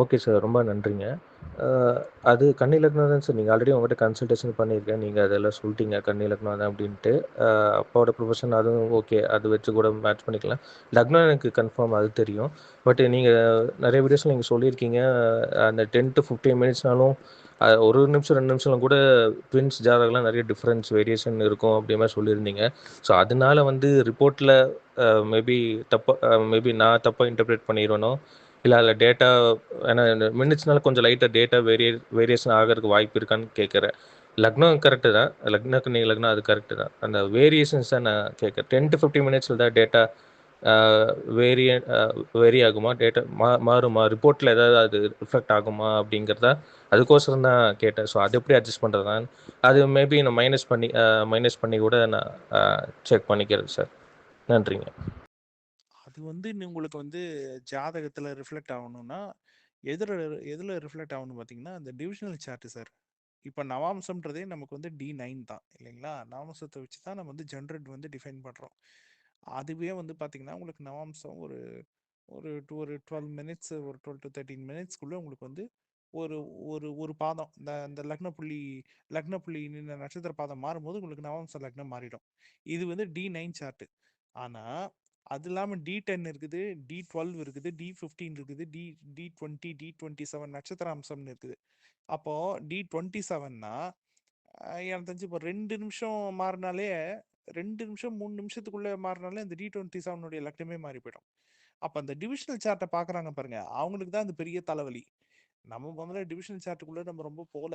Okay sir. ரொம்ப நன்றிங்க. அ அது கன்னி லக்னம் தான் சார். நீங்க ஆல்ரெடி உங்ககிட்ட கன்சல்டேஷன் பண்ணியிருக்கேன். நீங்க அதெல்லாம் சொல்ட்டீங்க. கன்னி லக்னம் தான் அப்டின்ட்டு. அப்பாவோட ப்ரொஃபஷன் அதுவும் ஓகே. அது வச்சு கூட மேட்ச் பண்ணிக்கலாம். லக்னம் எனக்கு கன்ஃபார்ம் அது தெரியும். பட் நீங்க நெறைய வீடியோஸ்ல நீங்க சொல்லியிருக்கீங்க. அந்த 10 டூ 15 மினிட்ஸ்னாலும் ஒரு நிமிஷம், 2 நிமிஷம்லாம் கூட ட்வின்ஸ் ஜாதகம்லாம் நெறைய டிஃபரன்ஸ் வேரியேஷன் இருக்கும் அப்டி மாரி சொல்லியிருந்தீங்க. ஸோ அதனால வந்து ரிப்போர்ட்ல மேபி மேபி நான் தப்பா இன்டர்பிரேட் பண்ணிருவேனோ, இல்ல அதில டேட்டா ஏன்னா இந்த மினிட்ஸ்னால கொஞ்சம் லைட்டா டேட்டா வேரியேஷன் ஆகறதுக்கு வாய்ப்பு இருக்கான்னு கேட்கிறேன். லக்னம் கரெக்ட்டு தான். லக்னக்கு நீங்க லக்னம் அது கரெக்ட்டு தான். அந்த வேரியேஷன்ஸ் தான் நான் கேட்கிறேன். 10 டூ 15 மினிட்ஸ்ல தான் டேட்டா ஆ வேரிய அ வேரி ஆகுமா? டேட்டா மாறுமா? ரிப்போர்ட்ல ஏதாவது அது ரிஃப்ளெக்ட் ஆகுமா? அப்படிங்கிறத அதுக்கோசரம் தான் கேட்டேன். ஸோ அது எப்படி அட்ஜஸ்ட் பண்றதுனா? அது மேபி நான் மைனஸ் பண்ணி கூட நான் அ செக் பண்ணிக்கிறேன் சார். நன்றிங்க. அது வந்து உங்களுக்கு வந்து ஜாதகத்துல ரிஃப்ளெக்ட் ஆகணும்னா, எதுல எதுல ரிஃப்ளெக்ட் ஆகணும்னு பார்த்தீங்கன்னா, அந்த டிவிஷனல் சார்ட் சார். இப்ப நவாம்சம்ன்றதே நமக்கு வந்து D9 தான் இல்லைங்களா? நவாம்சத்த வச்சு தான் நம்ம வந்து ஜெனரேட் வந்து டிஃபைன் பண்றோம். அதுவே வந்து பார்த்தீங்கன்னா, உங்களுக்கு நவாம்சம் ஒரு ஒரு ஒரு 12 மினிட்ஸ் ஒரு 12 டூ 13 மினிட்ஸ்க்குள்ள உங்களுக்கு வந்து ஒரு ஒரு ஒரு பாதம் இந்த இந்த லக்ன புள்ளி இந்த நட்சத்திர பாதம் மாறும்போது உங்களுக்கு நவம்ச லக்னம் மாறிடும். இது வந்து D9 சார்ட். ஆனா அது இல்லாம D10 இருக்குது, D12 இருக்குது, D15 இருக்குது, D20, D27 நட்சத்திர அம்சம்னு இருக்குது. அப்போ D27னா எனக்கு தெரிஞ்சு இப்போ 2 நிமிஷம் மாறினாலே 2 நிமிஷம் 3 நிமிஷத்துக்குள்ள மாறினாலே அந்த D27 லக்னமே மாறி போயிடும். அப்ப அந்த டிவிஷனல் சார்ட்ட பாக்குறாங்க பாருங்க, அவங்களுக்கு தான் அந்த பெரிய தலைவலி. நம்ம முதல்ல டிவிஷனல் சார்ட்டுக்குள்ள நம்ம ரொம்ப போல.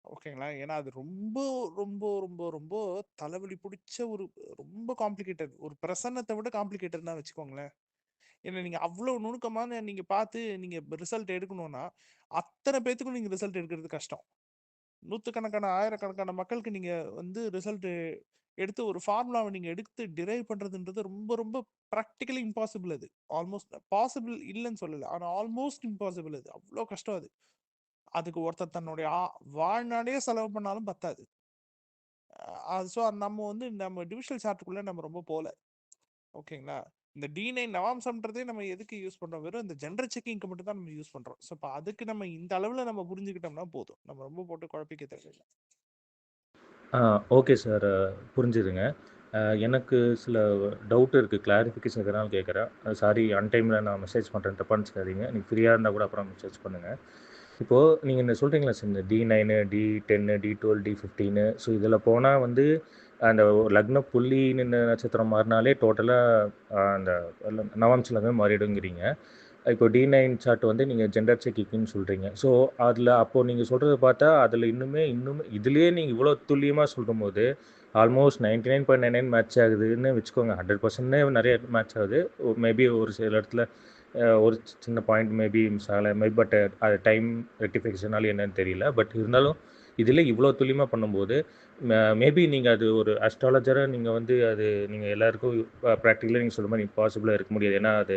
ஓகேங்களா? ஏன்னா அது ரொம்ப ரொம்ப ரொம்ப ரொம்ப தலைவலி புடிச்ச ஒரு ரொம்ப காம்ப்ளிகேட்டட். ஒரு பிரசன்னத்த விட காம்ப்ளிகேட்டட்னா வச்சுக்கோங்களேன். ஏன்னா நீங்க அவ்வளவு நுணுக்கமான நீங்க பார்த்து நீங்க ரிசல்ட் எடுக்கணும்னா, அத்தன பேத்துக்கும் நீங்க ரிசல்ட் எடுக்கிறது கஷ்டம். நூத்துக்கணக்கான, ஆயிரக்கணக்கான மக்களுக்கு நீங்க வந்து ரிசல்ட் எடுத்து ஒரு ஃபார்முலாவ நீங்க எடுத்து டிரைவ் பண்றதுன்றது ரொம்ப ரொம்ப பிராக்டிகலி இம்பாசிபிள் அது. ஆல்மோஸ்ட் பாசிபிள் இல்லன்னு சொல்லல. ஆனா ஆல்மோஸ்ட் இம்பாசிபிள் அது. அவ்ளோ கஷ்டம் அது. அதுக்கு ஒருத்தர் தன்னுடைய வாழ்நாளே செலவு பண்ணாலும் பத்தாது. ஸோ நம்ம வந்து நம்ம டிவிஷனல் சார்ட்டுக்குள்ள நம்ம ரொம்ப போல. ஓகேங்களா? இந்த D9 நவாம்சம்ன்றதே நம்ம எதுக்கு யூஸ் பண்றோம்? வெறும் இந்த ஜெனரல் செக்கிங்க்கு மட்டும் தான் நம்ம யூஸ் பண்றோம். ஸோ இப்ப அதுக்கு நம்ம இந்த அளவுல நம்ம புரிஞ்சுக்கிட்டோம்னா போதும். நம்ம ரொம்ப போட்டு குழப்பிக்க தேவையில்ல. ஆ ஓகே சார். புரிஞ்சுதுங்க. எனக்கு சில டவுட் இருக்கு. கிளாரிஃபிகேஷன் எதனால கேட்குறேன். சாரி அன்டைம்ல நான் மெசேஜ் பண்ணுறேன் தப்பா நினச்சுக்காதீங்க. நீங்க ஃப்ரீயா இருந்தா கூட அப்புறம் மெசேஜ் பண்ணுங்க. இப்போ நீங்க இந்த சொல்றீங்களா சார், இந்த D9, D10, D12, D15 so இதில போனா வந்து அந்த லக்ன புள்ளின்னு நட்சத்திரம் மாறினாலே டோட்டலா அந்த நவாம்ச லக்னம் மாறிடுங்கிறீங்க. இப்போ D9 சார்ட் வந்து நீங்க ஜெண்டர் செக்கிங்ன்னு சொல்றீங்க. ஸோ அதில அப்போ நீங்க சொல்றத பார்த்தா அதில இன்னுமே இதிலேயே நீங்க இவ்வளோ துல்லியமா சொல்லும்போது, ஆல்மோஸ்ட் 99.99 மேட்ச் ஆகுதுன்னு வச்சுக்கோங்க. 100% நெறைய மேட்ச் ஆகுது. மேபி ஒரு சில இடத்துல ஒரு சின்ன பாயிண்ட் மேபி மிஸ் ஆகல. பட் அது டைம் ரெக்டிஃபிகேஷனால என்னன்னு தெரியல. பட் இருந்தாலும் இதில இவ்வளோ துல்லியமா பண்ணும்போது, மேபி நீங்க அது ஒரு அஸ்ட்ராலஜரா நீங்க வந்து அது நீங்க எல்லாருக்கும் பிராக்டிகலா நீங்க சொல்ற மாரி இம்பாசிபிளா இருக்க முடியாது. ஏன்னா அது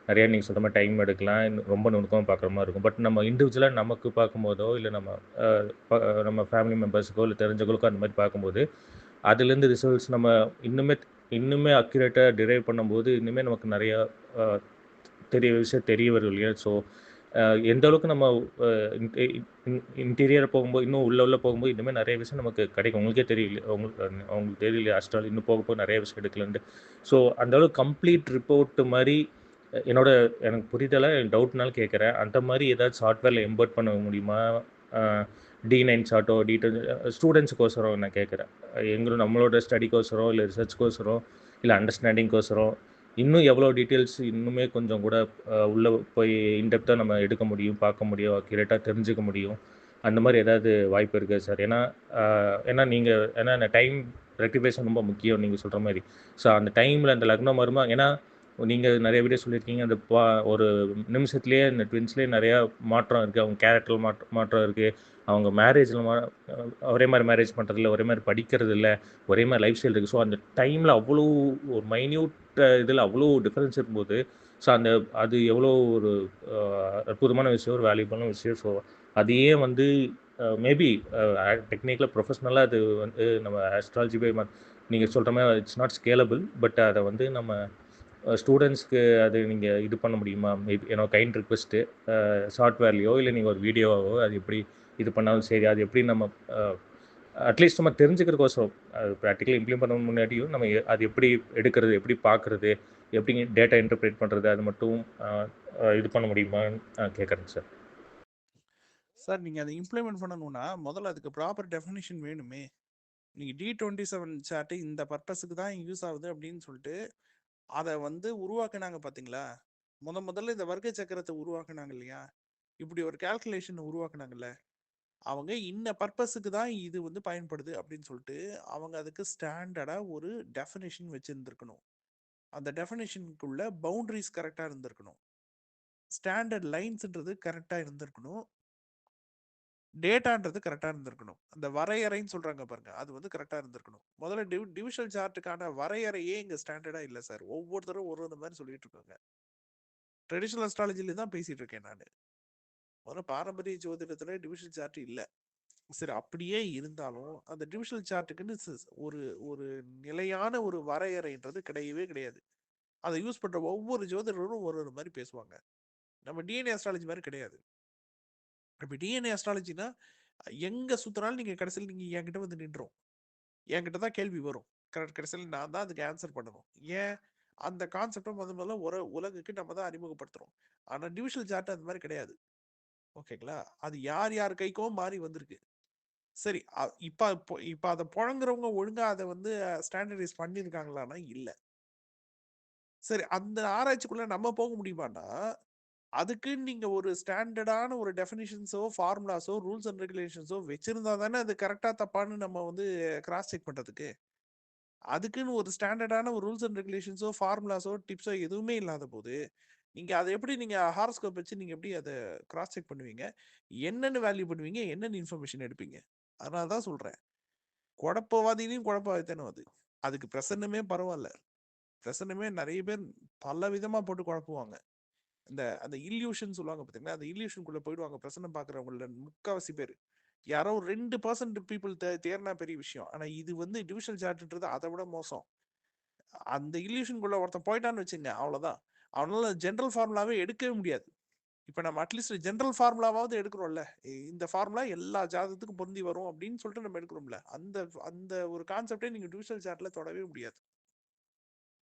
நெறைய நீங்க சொல்ற மாரி டைம் எடுக்கலாம். ரொம்ப நுணுக்கமா பார்க்குற மாரி இருக்கும். பட் நம்ம இண்டிவிஜுவலா நமக்கு பார்க்கும்போதோ, இல்ல நம்ம அ ப நம்ம ஃபேமிலி மெம்பர்ஸுக்கோ, இல்ல தெரிஞ்சவங்களுக்கோ அந்த மாரி பார்க்கும்போது, அதுலேருந்து ரிசல்ட்ஸ் நம்ம இன்னுமே இன்னுமே அக்யூரேட்டா டிரைவ் பண்ணும்போது, இன்னுமே நமக்கு நெறையா அ விஷயம் தெரிய வரும் இல்லையா? ஸோ எந்த அளவுக்கு நம்ம அ இன்டீ இன்டீரியரா போகும்போது, இன்னும் உள்ள போகும்போது, இன்னுமே நெறைய விஷயம் நமக்கு கிடைக்கும். உங்களுக்கே தெரியும் இல்லையா? உங்களுக்கு தெரியும் இல்லையா? அஸ்ட்ராலஜி இன்னும் போக போக நெறைய விஷயம் எடுக்கலான்ட்டு. ஸோ அந்த அளவுக்கு கம்ப்ளீட் ரிப்போர்ட் மாரி என்னோட எனக்கு புரிதலா டவுட்னால கேட்குறேன். அந்த மாரி ஏதாச்சும் சாஃப்ட்வேர்ல எம்பெட் பண்ண முடியுமா? அ D9 சார்ட்டோ, D10 ஸ்டூடண்ட்ஸ்க்கோசரம் நான் கேட்குறேன். நம்மளோட ஸ்டடிக்கோசரம், இல்ல ரிசர்ச்க்கோசரம், இல்ல அண்டர்ஸ்டாண்டிங்க்கோசரம், இன்னும் எவ்வளோ டீட்டெயில்ஸ் இன்னுமே கொஞ்சம் கூட உள்ள போய் இன்டெப்த்தா நம்ம எடுக்க முடியும், பார்க்க முடியும், அக்யூரேட்டா தெரிஞ்சுக்க முடியும். அந்த மாரி ஏதாவது வாய்ப்பு இருக்கா சார்? ஏன்னா, அ ஏன்னா நீங்க ஏன்னா அந்த டைம் ரெக்டிஃபிகேஷன் ரொம்ப முக்கியம் நீங்க சொல்ற மாரி. ஸோ அந்த டைம்ல அந்த லக்னம் வருமா ஏன்னா நீங்க நெறைய வீடியோ சொல்லியிருக்கீங்க. அந்த ஒரு நிமிஷத்திலேயே இந்த ட்வின்ஸ்லயே நெறையா மாற்றம் இருக்கு. அவங்க கேரக்டர்ல மாற்றம் இருக்கு. அவங்க மேரேஜ்ல ஒரே மாரி மேரேஜ் பண்றதில்ல, ஒரே மாரி படிக்கிறதில்ல, ஒரே மாரி லைஃப் ஸ்டைல் இருக்கு. ஸோ அந்த டைம்ல அவ்வளோ ஒரு மைன்யூட் இதில அவ்வளோ டிஃபரன்ஸ் இருக்கும்போது, ஸோ அது எவ்வளோ ஒரு அ அற்புதமான விஷயம், ஒரு வேல்யூபிளான விஷயம். ஸோ அதையே வந்து மேபி டெக்னிக்கலா ப்ரொஃபஷனலா அது வந்து நம்ம ஆஸ்ட்ராலஜி பை நீங்க சொல்ற மாரி இட்ஸ் நாட் ஸ்கேலபிள். பட் அத வந்து நம்ம ஸ்டூடண்ட்ஸ்க்கு அது நீங்க இது பண்ண முடியுமா? மேபி கைண்ட் ரிக்வெஸ்ட்டு சாஃப்ட்வேர்லயோ இல்ல நீங்க ஒரு வீடியோவாவோ அது எப்படி இது பண்ணாலும் சரி, அது எப்படி நம்ம அ அட்லீஸ்ட் நம்ம தெரிஞ்சுக்கிறதுக்கோசரம், அது பிராக்டிகலா இம்ப்ளிமெண்ட் பண்ண முன்னாடியும் நம்ம அது எப்படி எடுக்கிறது, எப்படி பார்க்குறது, எப்படி டேட்டா இன்டர்பிரேட் பண்றது, அது மட்டும் அ அ இது பண்ண முடியுமான்னு கேட்குறேங்க சார். சார் நீங்க அத இம்ப்ளிமெண்ட் பண்ணணும்னா, முதல்ல அதுக்கு ப்ராப்பர் டெஃபினிஷன் வேணுமே! நீங்க D27 சார்ட் இந்த பர்ப்பஸ்க்கு தான் யூஸ் ஆகுது அப்படின்னு சொல்லிட்டு, அத வந்து உருவாக்குனாங்க பார்த்தீங்களா? முதல்ல இந்த வர்க்க சக்கரத்த உருவாக்குனாங்க இல்லையா? இப்படி ஒரு கால்குலேஷன் உருவாக்குனாங்கல்ல. அவங்க இன்ன பர்ப்பஸ்க்கு தான் இது வந்து பயன்படுது அப்படின்னு சொல்லிட்டு, அவங்க அதுக்கு ஸ்டாண்டர்டா ஒரு டெஃபினிஷன் வச்சிருந்திருக்கணும். அந்த டெஃபினிஷனுக்குள்ள பவுண்டரிஸ் கரெக்ட்டா இருந்திருக்கணும். ஸ்டாண்டர்ட் லைன்ஸ்ன்றது கரெக்ட்டா இருந்திருக்கணும். டேட்டான்றது கரெக்டா இருந்திருக்கணும். அந்த வரையறைன்னு சொல்றாங்க பாருங்க. அது வந்து கரெக்டா இருந்திருக்கணும். முதல்ல டிவிஷனல் சார்ட்டுக்கான வரையறையே இங்க ஸ்டாண்டர்டா இல்ல சார். ஒவ்வொருத்தரும் ஒரு மாரி சொல்லிட்டு இருக்காங்க. ட்ரெடிஷனல் அஸ்ட்ராலஜில தான் பேசிட்டு இருக்கேன் நானு. முதல்ல பாரம்பரிய ஜோதிடத்துல டிவிஷனல் சார்ட் இல்ல. சரி அப்படியே இருந்தாலும் அந்த டிவிஷனல் சார்ட்டுக்குன்னு ஒரு ஒரு நிலையான ஒரு வரையறைன்றது கிடையவே கிடையாது. அதை யூஸ் பண்ற ஒவ்வொரு ஜோதிடரும் ஒரு மாரி பேசுவாங்க. நம்ம டிஎன்ஏ அஸ்ட்ராலஜி மாரி கிடையாது. இப்ப டிஎன்ஏ அஸ்ட்ராலஜினா எங்க சுத்தினாலும் நீங்க கடைசியில நீங்க என்கிட்ட வந்து நின்றோம். என்கிட்ட தான் கேள்வி வரும். கடைசியில நான் தான் அதுக்கு ஆன்சர் பண்ணணும். ஏன்? அந்த கான்செப்ட முதல்ல ஒரு உலகுக்கு நம்ம தான் அறிமுகப்படுத்துறோம். ஆனா டிவிஷனல் சார்ட் அந்த மாரி கிடையாது. ஓகேங்களா? அது யார் யார் கைக்கோ மாறி வந்திருக்கு. சரி இப்ப அத புழங்குறவங்க ஒழுங்கா அத வந்து ஸ்டாண்டர்டைஸ் பண்ணியிருக்காங்களான்னா இல்ல. சரி அந்த ஆராய்ச்சிக்குள்ள நம்ம போக முடியுமான்னா, அதுக்குன்னு நீங்க ஒரு ஸ்டாண்டர்டான ஒரு டெஃபினிஷன்ஸோ, ஃபார்முலாஸோ, ரூல்ஸ் அண்ட் ரெகுலேஷன்ஸோ வச்சிருந்தா தானே அது கரெக்ட்டா தப்பான்னு நம்ம வந்து கிராஸ் செக் பண்றதுக்கு. அதுக்குன்னு ஒரு ஸ்டாண்டர்டான ஒரு ரூல்ஸ் அண்ட் ரெகுலேஷன்ஸோ, ஃபார்முலாஸோ, டிப்ஸோ எதுவுமே இல்லாத போது, நீங்க அத எப்படி நீங்க ஹாரோஸ்கோப் வச்சு நீங்க எப்படி அத கிராஸ் செக் பண்ணுவீங்க? என்னன்னு வேல்யூ பண்ணுவீங்க? என்னன்னு இன்ஃபர்மேஷன் எடுப்பீங்க? அதனால தான் சொல்றேன். குழப்பவாதியிலும் குழப்பவாதி தானே அது. அதுக்கு பிரசன்னமே பரவால்ல. பிரசன்னமே நெறைய பேர் பல விதமா போட்டு குழப்புவாங்க. அந்த இல்யூஷன் சொல்லுவாங்க பார்த்தீங்களா? அந்த இல்யூஷன்குள்ள போயிடுவாங்க. பிரசன்னம் பார்க்குறவங்கள்ல முக்காவாசி பேரு. யாரோ ஒரு 2% பீப்பிள் தேறுனா பெரிய விஷயம். ஆனா இது வந்து டிவிஷனல் சார்ட்ன்றது அத விட மோசம். அந்த இல்யூஷன்குள்ள ஒருத்தன் போயிட்டான்னு வச்சுங்க, அவ்வளோதான். அவனால ஜெனரல் ஃபார்முலாவே எடுக்கவே முடியாது. இப்ப நம்ம அட்லீஸ்ட் ஜெனரல் ஃபார்முலாவாவது எடுக்கிறோம்ல. இந்த ஃபார்முலா எல்லா ஜாதகத்துக்கும் பொருந்தி வரும் அப்படின்னு சொல்லிட்டு நம்ம எடுக்கிறோம்ல. அந்த அந்த ஒரு கான்செப்ட்டே நீங்க டிவிஷனல் சார்ட்ல தொடவே முடியாது.